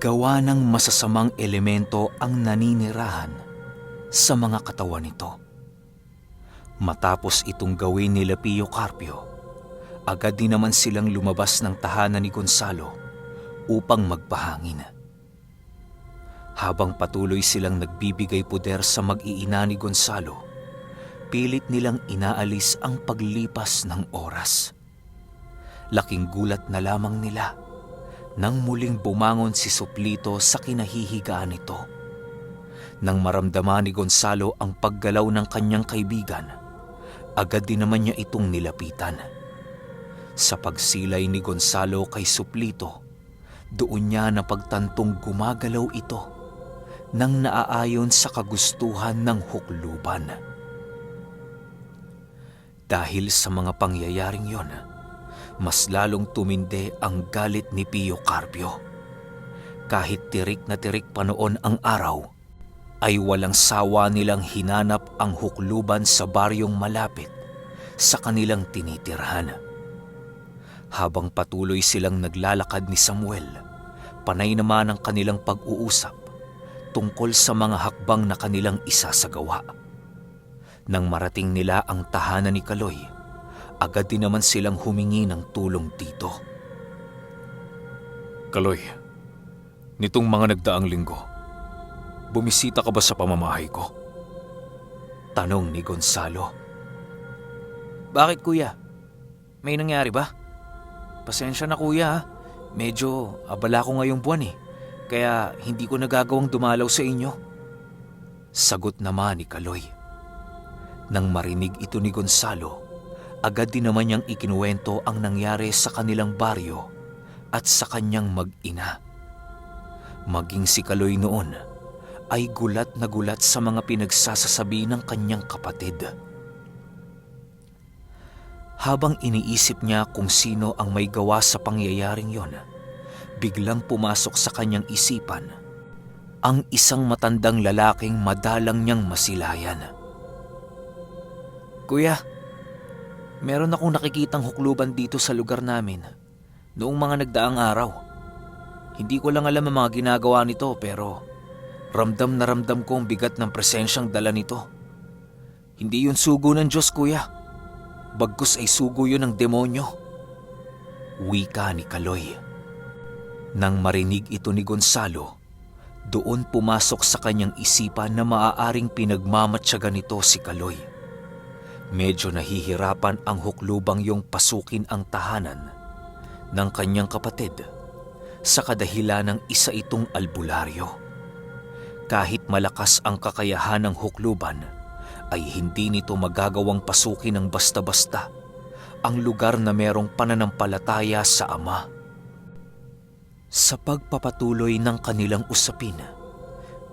gawa ng masasamang elemento ang naninirahan sa mga katawan nito. Matapos itong gawin ni Pio Carpio, agad din naman silang lumabas ng tahanan ni Gonzalo upang magpahangin. Habang patuloy silang nagbibigay puder sa mag-iina ni Gonzalo, pilit nilang inaalis ang paglipas ng oras. Laking gulat na lamang nila nang muling bumangon si Suplito sa kinahihigaan nito. Nang maramdaman ni Gonzalo ang paggalaw ng kanyang kaibigan, agad din naman niya itong nilapitan. Sa pagsilay ni Gonzalo kay Suplito, doon niya napagtantong gumagalaw ito nang naaayon sa kagustuhan ng hukluban. Dahil sa mga pangyayaring yon, mas lalong tumindi ang galit ni Pio Carpio. Kahit tirik na tirik pa noon ang araw, ay walang sawa nilang hinanap ang hukluban sa baryong malapit sa kanilang tinitirhan. Habang patuloy silang naglalakad ni Samuel, panay naman ang kanilang pag-uusap tungkol sa mga hakbang na kanilang isasagawa. Nang marating nila ang tahanan ni Kaloy, agad din naman silang humingi ng tulong dito. Kaloy, nitong mga nagdaang linggo, bumisita ka ba sa pamamahay ko? Tanong ni Gonzalo. Bakit kuya? May nangyari ba? Pasensya na kuya ha. Medyo abala ko ngayong buwan kaya hindi ko nagagawang dumalaw sa inyo. Sagot naman ni Kaloy. Nang marinig ito ni Gonzalo, agad din naman niyang ikinuwento ang nangyari sa kanilang baryo at sa kanyang mag-ina. Maging si Kaloy noon ay gulat na gulat sa mga pinagsasasabi ng kanyang kapatid. Habang iniisip niya kung sino ang may gawa sa pangyayaring yon, biglang pumasok sa kanyang isipan ang isang matandang lalaking madalang niyang masilayan. Kuya, meron akong nakikitang hukluban dito sa lugar namin noong mga nagdaang araw. Hindi ko lang alam ang mga ginagawa nito pero ramdam na ramdam ko ang bigat ng presensyang dala nito. Hindi yun sugo ng Diyos, kuya. Bagkus ay sugo yun ng demonyo. Wika ni Kaloy. Nang marinig ito ni Gonzalo, doon pumasok sa kanyang isipan na maaaring pinagmamatyagan nito si Kaloy. Medyo nahihirapan ang huklubang yung pasukin ang tahanan ng kanyang kapatid sa kadahilan ng isa itong albularyo. Kahit malakas ang kakayahan ng hukluban, ay hindi nito magagawang pasukin ng basta-basta ang lugar na merong pananampalataya sa Ama. Sa pagpapatuloy ng kanilang usapin,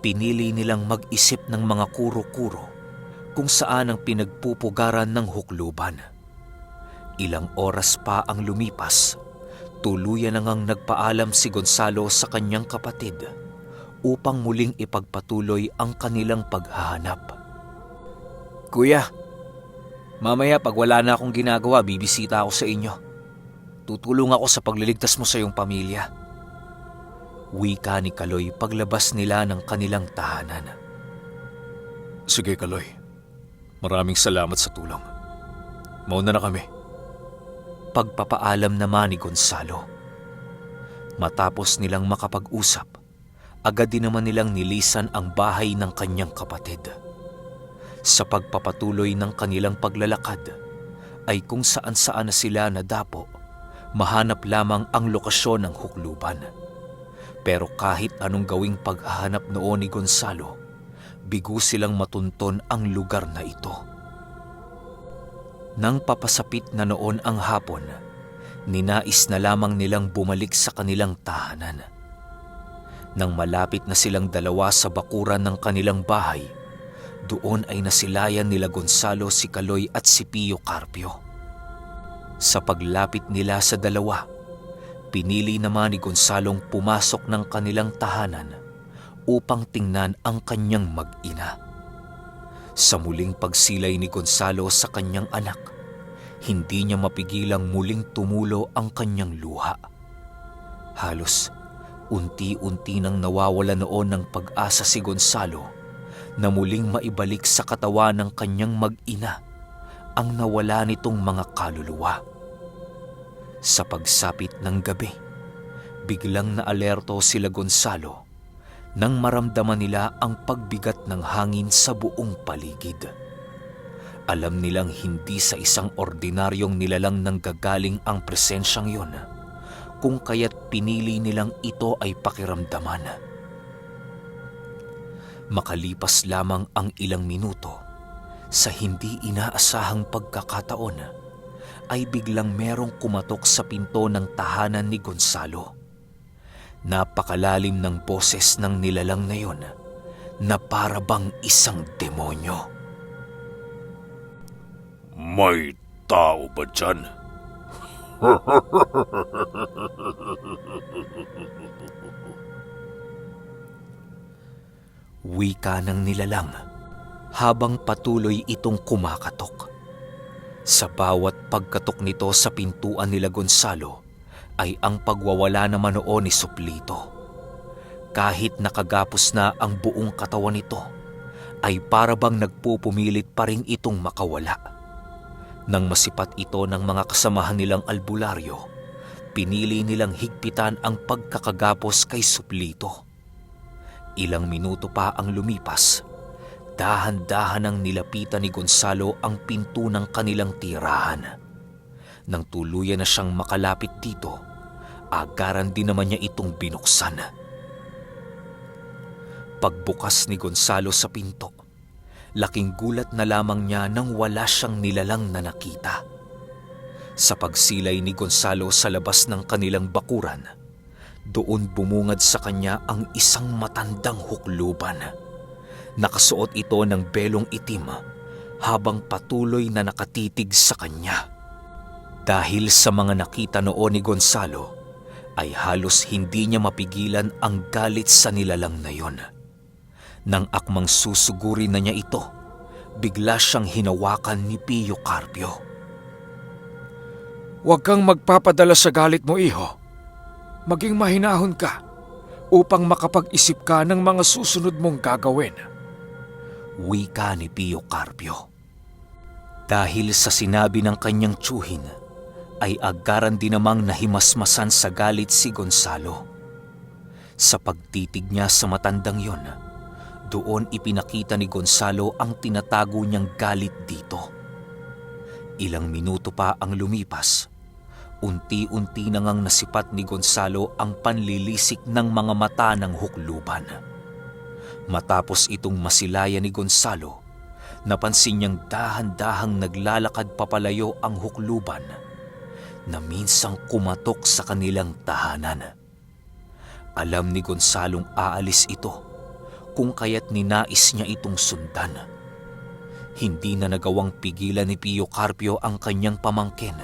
pinili nilang mag-isip ng mga kuro-kuro kung saan ang pinagpupugaran ng hukluban. Ilang oras pa ang lumipas, tuluyan na ngang nagpaalam si Gonzalo sa kanyang kapatid upang muling ipagpatuloy ang kanilang paghahanap. Kuya, mamaya pag wala na akong ginagawa, bibisita ako sa inyo. Tutulong ako sa pagliligtas mo sa iyong pamilya. Wika ni Kaloy paglabas nila ng kanilang tahanan. Sige Kaloy, maraming salamat sa tulong. Mauna na kami. Pagpapaalam naman ni Gonzalo. Matapos nilang makapag-usap, agad din naman nilang nilisan ang bahay ng kanyang kapatid. Sa pagpapatuloy ng kanilang paglalakad, ay kung saan-saan na sila nadapo, mahanap lamang ang lokasyon ng hukluban. Pero kahit anong gawing paghahanap noon ni Gonzalo, bigo silang matunton ang lugar na ito. Nang papasapit na noon ang hapon, ninais na lamang nilang bumalik sa kanilang tahanan. Nang malapit na silang dalawa sa bakuran ng kanilang bahay, doon ay nasilayan nila Gonzalo si Kaloy at si Pio Carpio. Sa paglapit nila sa dalawa, pinili naman ni Gonzalong pumasok ng kanilang tahanan upang tingnan ang kanyang mag-ina. Sa muling pagsilay ni Gonzalo sa kanyang anak, hindi niya mapigilang muling tumulo ang kanyang luha. Halos Unti-unti nang nawawala noon ng pag-asa si Gonzalo na muling maibalik sa katawan ng kanyang mag-ina ang nawala nitong mga kaluluwa. Sa pagsapit ng gabi, biglang naalerto sila Gonzalo nang maramdaman nila ang pagbigat ng hangin sa buong paligid. Alam nilang hindi sa isang ordinaryong nilalang nanggagaling ang presensyang yon, kung kaya't pinili nilang ito ay pakiramdaman. Makalipas lamang ang ilang minuto, sa hindi inaasahang pagkakataon, ay biglang merong kumatok sa pinto ng tahanan ni Gonzalo. Napakalalim ng boses ng nilalang na yon na para bang isang demonyo. May tao ba dyan? Wika ng nilalang habang patuloy itong kumakatok. Sa bawat pagkatok nito sa pintuan nila Gonzalo ay ang pagwawala naman noon ni Suplito. Kahit nakagapos na ang buong katawan nito, ay para bang nagpupumilit pa rin itong makawala. Nang masipat ito ng mga kasamahan nilang albularyo, pinili nilang higpitan ang pagkakagapos kay Suplito. Ilang minuto pa ang lumipas, dahan-dahan ang nilapitan ni Gonzalo ang pinto ng kanilang tirahan. Nang tuluyan na siyang makalapit dito, agaran din naman niya itong binuksan. Pagbukas ni Gonzalo sa pinto, laking gulat na lamang niya nang wala siyang nilalang na nakita. Sa pagsilay ni Gonzalo sa labas ng kanilang bakuran, doon bumungad sa kanya ang isang matandang hukluban. Nakasuot ito ng belong itim habang patuloy na nakatitig sa kanya. Dahil sa mga nakita noon ni Gonzalo, ay halos hindi niya mapigilan ang galit sa nilalang na yon. Nang akmang susugurin na niya ito, bigla siyang hinawakan ni Pio Carpio. Huwag kang magpapadala sa galit mo, iho. Maging mahinahon ka upang makapag-isip ka ng mga susunod mong gagawin. Wika ni Pio Carpio. Dahil sa sinabi ng kanyang tsuhin, ay agaran din namang nahimasmasan sa galit si Gonzalo. Sa pagtitig niya sa matandang yon, doon ipinakita ni Gonzalo ang tinatago niyang galit dito. Ilang minuto pa ang lumipas, unti-unti na ngang nasipat ni Gonzalo ang panlilisik ng mga mata ng hukluban. Matapos itong masilayan ni Gonzalo, napansin niyang dahan-dahang naglalakad papalayo ang hukluban na minsang kumatok sa kanilang tahanan. Alam ni Gonzalong aalis ito, kung kaya't ninais niya itong sundan. Hindi na nagawang pigilan ni Pio Carpio ang kanyang pamangkin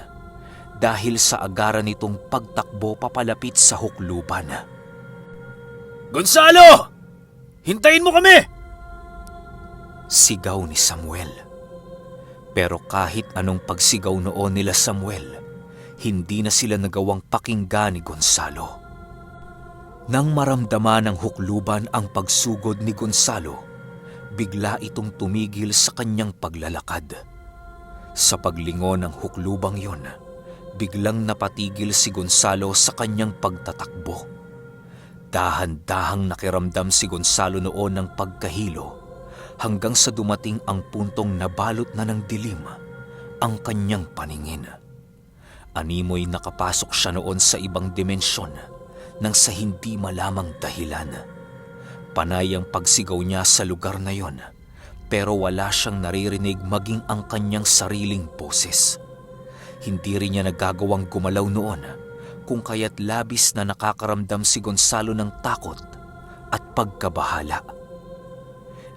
dahil sa agaran nitong pagtakbo papalapit sa hukluban. Gonzalo! Hintayin mo kami! Sigaw ni Samuel. Pero kahit anong pagsigaw noon nila Samuel, hindi na sila nagawang pakinggan ni Gonzalo. Nang maramdaman ng hukluban ang pagsugod ni Gonzalo, bigla itong tumigil sa kanyang paglalakad. Sa paglingon ng huklubang yon, biglang napatigil si Gonzalo sa kanyang pagtatakbo. Dahan-dahang nakiramdam si Gonzalo noon ng pagkahilo hanggang sa dumating ang puntong nabalot na ng dilim ang kanyang paningin. Animoy nakapasok siya noon sa ibang dimensyon nang sa hindi malamang dahilan. Panay ang pagsigaw niya sa lugar na yon, pero wala siyang naririnig maging ang kanyang sariling boses. Hindi rin niya nagagawang gumalaw noon, kung kaya't labis na nakakaramdam si Gonzalo ng takot at pagkabahala.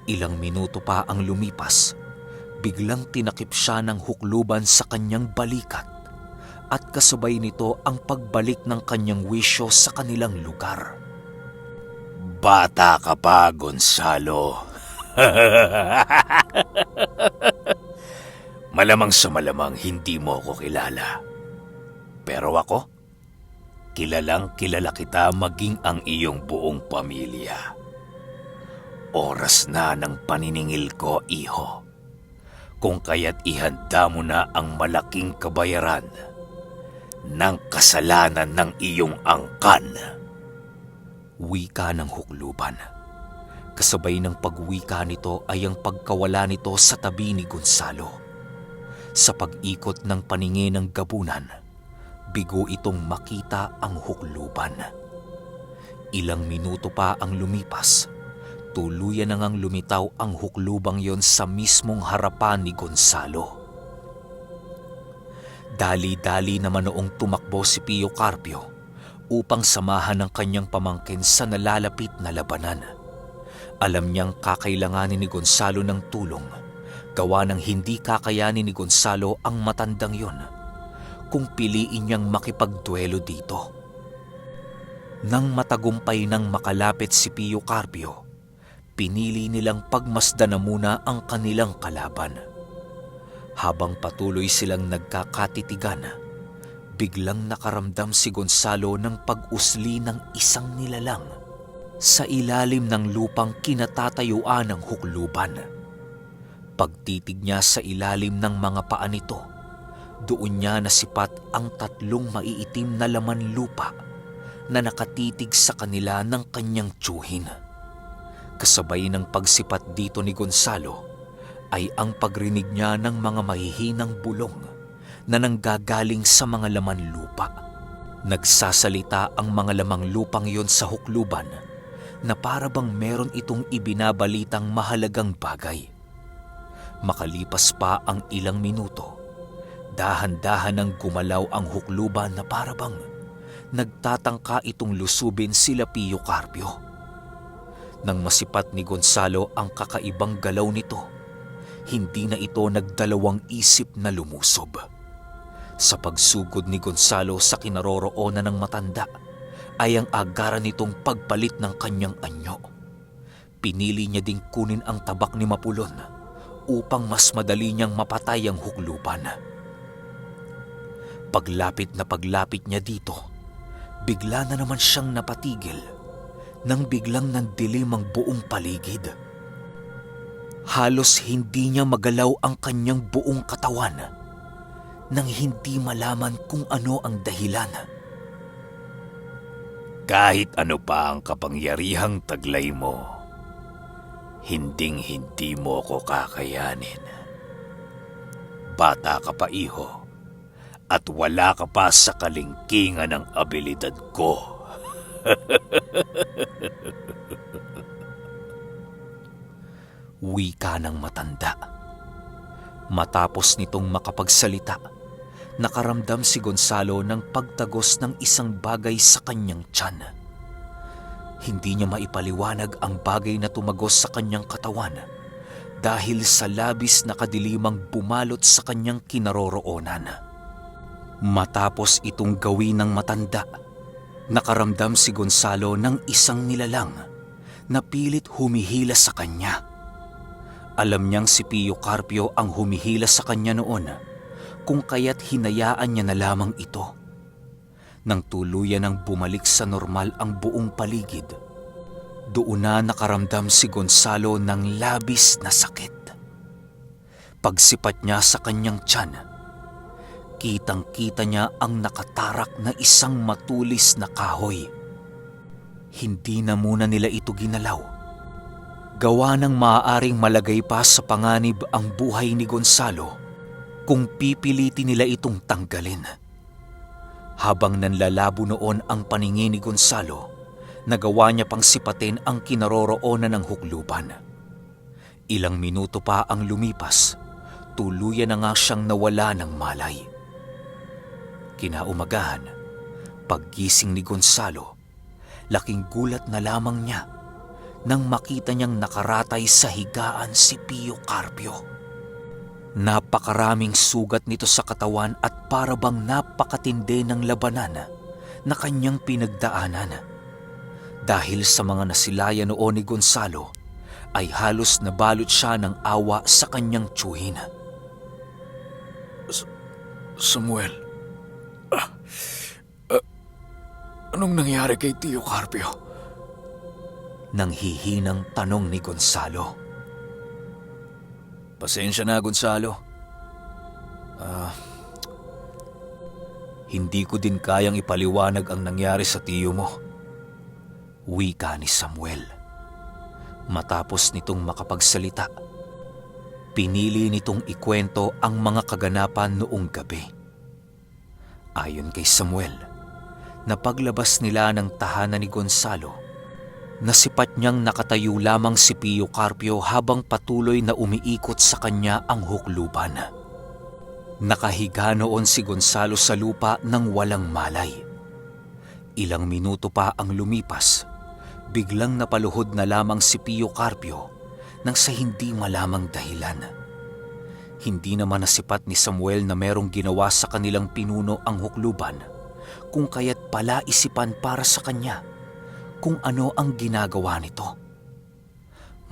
Ilang minuto pa ang lumipas, biglang tinakip siya ng hukluban sa kanyang balikat at kasabay nito ang pagbalik ng kanyang wisyo sa kanilang lugar. Bata ka pa, Gonzalo. Malamang sa malamang hindi mo ako kilala. Pero ako, Kilalang kilala kita maging ang iyong buong pamilya. Oras na ng paniningil ko, iho. Kung kaya't ihanda mo na ang malaking kabayaran ng kasalanan ng iyong angkan. Wika ng hukluban. Kasabay ng pagwika nito ay ang pagkawala nito sa tabi ni Gonzalo. Sa pag-ikot ng paningin ng gabunan, bigo itong makita ang hukluban. Ilang minuto pa ang lumipas, tuluyan na ngang lumitaw ang huklubang yon sa mismong harapan ni Gonzalo. Dali-dali naman noong tumakbo si Pio Carpio upang samahan ng kanyang pamangkin sa nalalapit na labanan. Alam niyang kakailanganin ni Gonzalo ng tulong, gawa ng hindi kakayanin ni Gonzalo ang matandang yon kung piliin niyang makipagduelo dito. Nang matagumpay nang makalapit si Pio Carpio, pinili nilang pagmasdan na muna ang kanilang kalaban. Habang patuloy silang nagkakatitigan, biglang nakaramdam si Gonzalo ng pag-usli ng isang nilalang sa ilalim ng lupang kinatatayuan ng hukluban. Pagtitig niya sa ilalim ng mga paa nito, doon niya nasipat ang 3 maiitim na laman lupa na nakatitig sa kanila ng kanyang tiyuhin. Kasabay ng pagsipat dito ni Gonzalo ay ang pagrinig niya ng mga mahihinang bulong na nanggagaling sa mga laman lupa. Nagsasalita ang mga lamang lupang yon sa hukluban na para bang meron itong ibinabalitang mahalagang bagay. Makalipas pa ang ilang minuto, dahan-dahan nang gumalaw ang hukluban na para bang nagtatangka itong lusubin sila Pio Carpio. Nang masipat ni Gonzalo ang kakaibang galaw nito, hindi na ito nagdalawang isip na lumusob. Sa pagsugod ni Gonzalo sa kinaroroonan ng matanda, ay ang agaran nitong pagpalit ng kanyang anyo. Pinili niya ding kunin ang tabak ni Mapulon upang mas madali niyang mapatay ang hukluban. Paglapit niya dito, bigla na naman siyang napatigil nang biglang nandilim ang buong paligid. Halos hindi niya magalaw ang kanyang buong katawan nang hindi malaman kung ano ang dahilan. Kahit ano pa ang kapangyarihang taglay mo, hinding-hindi mo ko kakayanin. Bata ka pa, iho, at wala ka pa sa kalingkingan ng abilidad ko. Wika ng matanda. Matapos nitong makapagsalita, nakaramdam si Gonzalo ng pagtagos ng isang bagay sa kanyang tiyan. Hindi niya maipaliwanag ang bagay na tumagos sa kanyang katawan dahil sa labis na kadilimang bumalot sa kanyang kinaroroonan. Matapos itong gawin ng matanda, nakaramdam si Gonzalo ng isang nilalang na pilit humihila sa kanya. Alam niyang si Pio Carpio ang humihila sa kanya noon, kung kaya't hinayaan niya na lamang ito. Nang tuluyan ng bumalik sa normal ang buong paligid, doon na nakaramdam si Gonzalo ng labis na sakit. Pagsipat niya sa kanyang tiyan, kitang-kita niya ang nakatarak na isang matulis na kahoy. Hindi na muna nila ito ginalaw. Gawa ng maaaring malagay pa sa panganib ang buhay ni Gonzalo kung pipilitin nila itong tanggalin. Habang nanlalabo noon ang paningin ni Gonzalo, nagawa niya pang sipatin ang kinaroroonan ng hukluban. Ilang minuto pa ang lumipas, tuluyan na nga siyang nawala ng malay. Kinaumagahan, paggising ni Gonzalo, laking gulat na lamang niya nang makita niyang nakaratay sa higaan si Pio Carpio. Napakaraming sugat nito sa katawan at para bang napakatindi ng labanan na kanyang pinagdaanan. Dahil sa mga nasilaya noon ni Gonzalo, ay halos nabalot siya ng awa sa kanyang tiyuhin. Samuel, Anong nangyari kay Tio Carpio? Nang hihinang tanong ni Gonzalo. Pasensya na, Gonzalo. Hindi ko din kayang ipaliwanag ang nangyari sa tiyo mo. Wika ni Samuel. Matapos nitong makapagsalita, pinili nitong ikwento ang mga kaganapan noong gabi. Ayon kay Samuel, na paglabas nila ng tahanan ni Gonzalo, nasipat niyang nakatayo lamang si Pio Carpio habang patuloy na umiikot sa kanya ang hukluban. Nakahiga noon si Gonzalo sa lupa nang walang malay. Ilang minuto pa ang lumipas, biglang napaluhod na lamang si Pio Carpio nang sa hindi malamang dahilan. Hindi naman nasipat ni Samuel na merong ginawa sa kanilang pinuno ang hukluban, kung kaya't pala isipan para sa kanya kung ano ang ginagawa nito.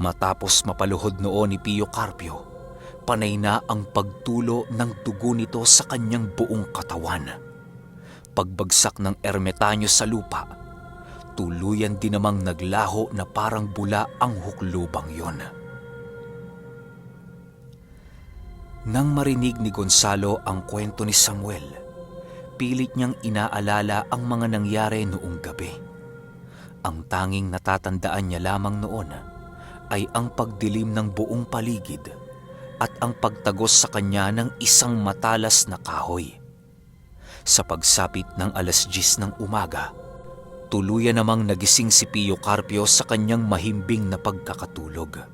Matapos mapaluhod noon ni Pio Carpio, panay na ang pagtulo ng dugo nito sa kanyang buong katawan. Pagbagsak ng ermetanyo sa lupa, tuluyan din namang naglaho na parang bula ang huklubang yon. Nang marinig ni Gonzalo ang kwento ni Samuel, pilit niyang inaalala ang mga nangyari noong gabi. Ang tanging natatandaan niya lamang noon ay ang pagdilim ng buong paligid at ang pagtagos sa kanya ng isang matalas na kahoy. Sa pagsapit ng 10:00 ng umaga, tuluyan namang nagising si Pio Carpio sa kanyang mahimbing na pagkakatulog.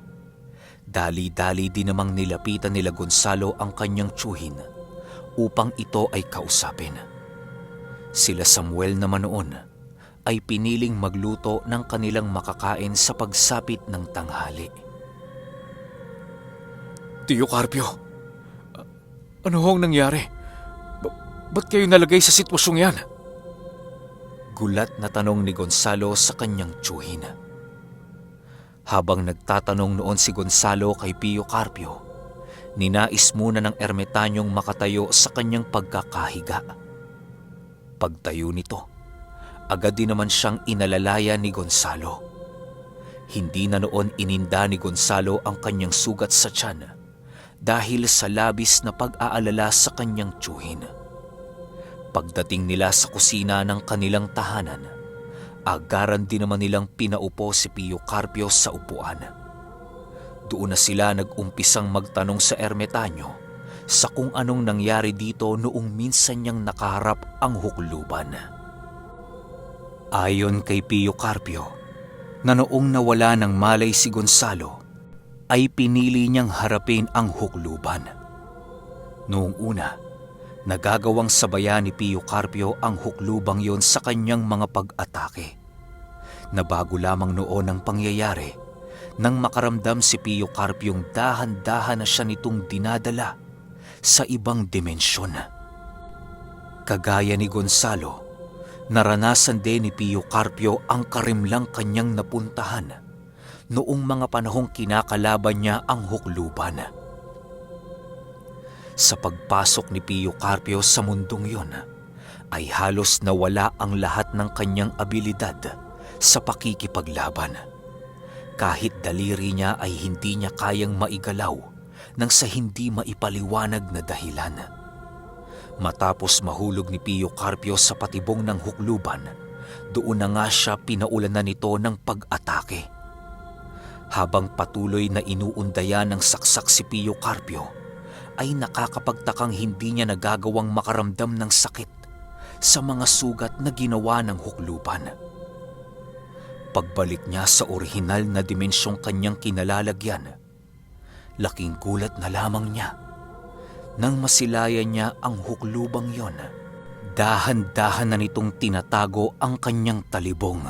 Dali-dali din namang nilapitan nila Gonzalo ang kanyang tiyuhin upang ito ay kausapin. Sila Samuel naman noon ay piniling magluto ng kanilang makakain sa pagsapit ng tanghali. Tio Carpio, ano hong nangyari? Ba't kayo nalagay sa sitwasyong yan? Gulat na tanong ni Gonzalo sa kanyang tiyuhin. Habang nagtatanong noon si Gonzalo kay Pio Carpio, ninais muna ng ermetanyong makatayo sa kanyang pagkakahiga. Pagtayo nito, agad din naman siyang inalalaya ni Gonzalo. Hindi na noon ininda ni Gonzalo ang kanyang sugat sa tiyan dahil sa labis na pag-aalala sa kanyang tiyuhin. Pagdating nila sa kusina ng kanilang tahanan, agaran din naman nilang pinaupo si Pio Carpio sa upuan. Doon na sila nag-umpisang magtanong sa ermetanyo sa kung anong nangyari dito noong minsan niyang nakaharap ang hukluban. Ayon kay Pio Carpio, na noong nawala ng malay si Gonzalo, ay pinili niyang harapin ang hukluban. Noong una, nagagawang sabayan ni Pio Carpio ang huklubang yon sa kanyang mga pag-atake. Nabago lamang noon ang pangyayari nang makaramdam si Pio Carpiong dahan-dahan na siya nitong dinadala sa ibang dimensyon. Kagaya ni Gonzalo, naranasan din ni Pio Carpio ang karimlang kanyang napuntahan noong mga panahong kinakalaban niya ang hukluban. Sa pagpasok ni Pio Carpio sa mundong yon, ay halos nawala ang lahat ng kanyang abilidad sa pakikipaglaban. Kahit daliri niya ay hindi niya kayang maigalaw nang sa hindi maipaliwanag na dahilan. Matapos mahulog ni Pio Carpio sa patibong ng hukluban, doon na nga siya pinaulanan nito ng pag-atake. Habang patuloy na inuundayan ng saksak si Pio Carpio, ay nakakapagtakang hindi niya nagagawang makaramdam ng sakit sa mga sugat na ginawa ng hukluban. Pagbalik niya sa orihinal na dimensyong kanyang kinalalagyan, laking gulat na lamang niya nang masilayan niya ang huklubang yon. Dahan-dahan na nitong tinatago ang kanyang talibong.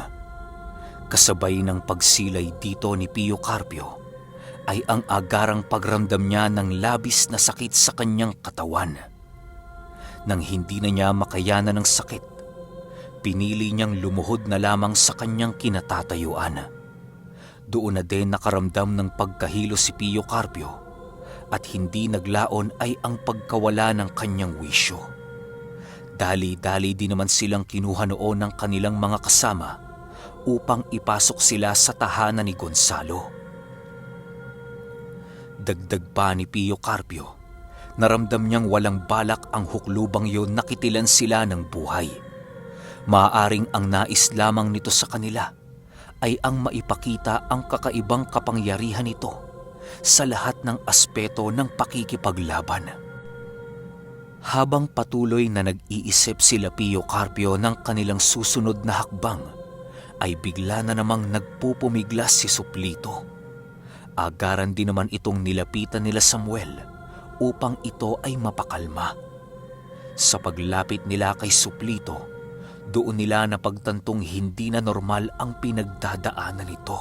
Kasabay ng pagsilay dito ni Pio Carpio ay ang agarang pagramdam niya ng labis na sakit sa kanyang katawan. Nang hindi na niya makayanan ng sakit, pinili niyang lumuhod na lamang sa kanyang kinatatayuan. Doon na din nakaramdam ng pagkahilo si Pio Carpio at hindi naglaon ay ang pagkawala ng kanyang wisyo. Dali-dali din naman silang kinuha noon ng kanilang mga kasama upang ipasok sila sa tahanan ni Gonzalo. Dagdag pa ni Pio Carpio, naramdam niyang walang balak ang huklubang yun na kitilan sila ng buhay. Maaaring ang nais lamang nito sa kanila ay ang maipakita ang kakaibang kapangyarihan nito sa lahat ng aspeto ng pakikipaglaban. Habang patuloy na nag-iisip sila Pio Carpio ng kanilang susunod na hakbang, ay bigla na namang nagpupumiglas si Suplito. Agaran din naman itong nilapitan nila Samuel upang ito ay mapakalma. Sa paglapit nila kay Suplito, doon nila napagtantong hindi na normal ang pinagdadaanan nito.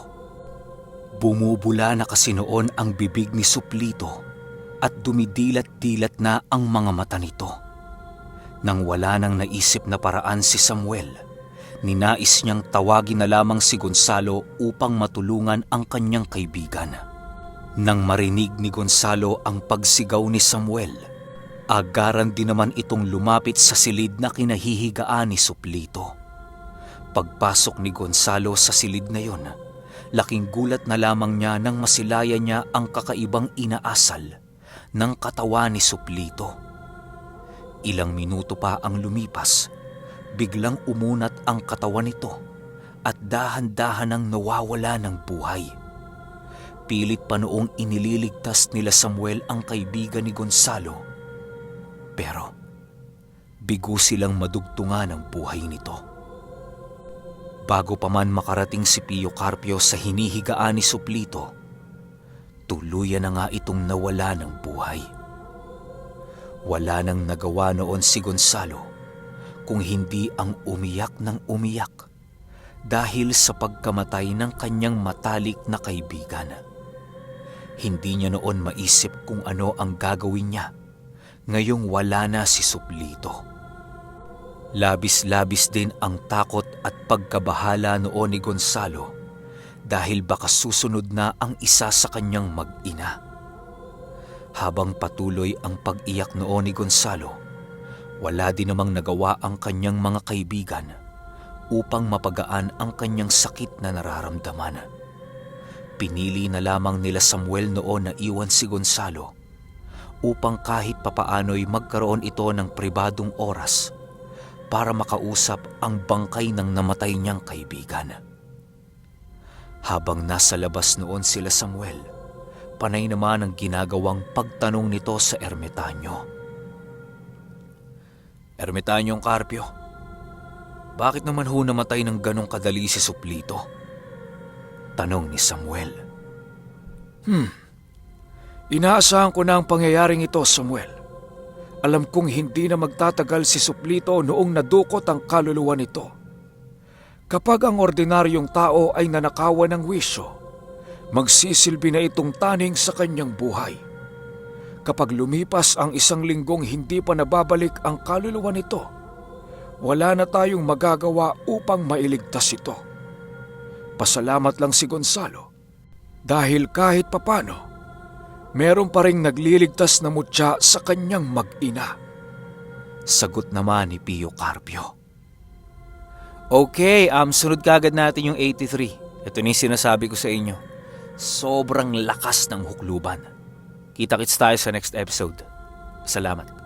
Bumubula na kasi noon ang bibig ni Suplito at dumidilat-dilat na ang mga mata nito. Nang wala nang naisip na paraan si Samuel, ninais niyang tawagin na lamang si Gonzalo upang matulungan ang kanyang kaibigan. Nang marinig ni Gonzalo ang pagsigaw ni Samuel, agaran din naman itong lumapit sa silid na kinahihigaan ni Suplito. Pagpasok ni Gonzalo sa silid na yon, laking gulat na lamang niya nang masilaya niya ang kakaibang inaasal ng katawan ni Suplito. Ilang minuto pa ang lumipas, biglang umunat ang katawan nito at dahan-dahan ang nawawala ng buhay. Pilit pa noong inililigtas nila Samuel ang kaibigan ni Gonzalo, pero bigo silang madugtungan ang buhay nito. Bago pa man makarating si Pio Carpio sa hinihigaan ni Suplito, tuluyan na nga itong nawala ng buhay. Wala nang nagawa noon si Gonzalo kung hindi ang umiyak ng umiyak dahil sa pagkamatay ng kanyang matalik na kaibigan. Hindi niya noon maisip kung ano ang gagawin niya ngayong wala na si Suplito. Labis-labis din ang takot at pagkabahala noon ni Gonzalo dahil baka susunod na ang isa sa kanyang mag-ina. Habang patuloy ang pag-iyak noon ni Gonzalo, wala din namang nagawa ang kanyang mga kaibigan upang mapagaan ang kanyang sakit na nararamdaman. Pinili na lamang nila Samuel noon na iwan si Gonzalo upang kahit papaano'y magkaroon ito ng pribadong oras para makausap ang bangkay ng namatay niyang kaibigan. Habang nasa labas noon sila Samuel, panay naman ang ginagawang pagtanong nito sa ermitanyo. Ermitanyong Carpio, bakit naman ho namatay ng ganong kadali si Suplito? Tanong ni Samuel. Inaasahan ko na ang pangyayaring ito, Samuel. Alam kong hindi na magtatagal si Suplito noong nadukot ang kaluluwa nito. Kapag ang ordinaryong tao ay nanakawan ng wisyo, magsisilbi na itong taning sa kanyang buhay. Kapag lumipas ang 1 linggong hindi pa nababalik ang kaluluwa nito, wala na tayong magagawa upang mailigtas ito. Pasalamat lang si Gonzalo dahil kahit papano, meron pa ring nagliligtas na mutya sa kanyang mag-ina. Sagot naman ni Pio Carpio. Okay, sunod kagad natin yung 83. Ito ni sinasabi ko sa inyo. Sobrang lakas ng hukluban. Kita-kits tayo sa next episode. Salamat.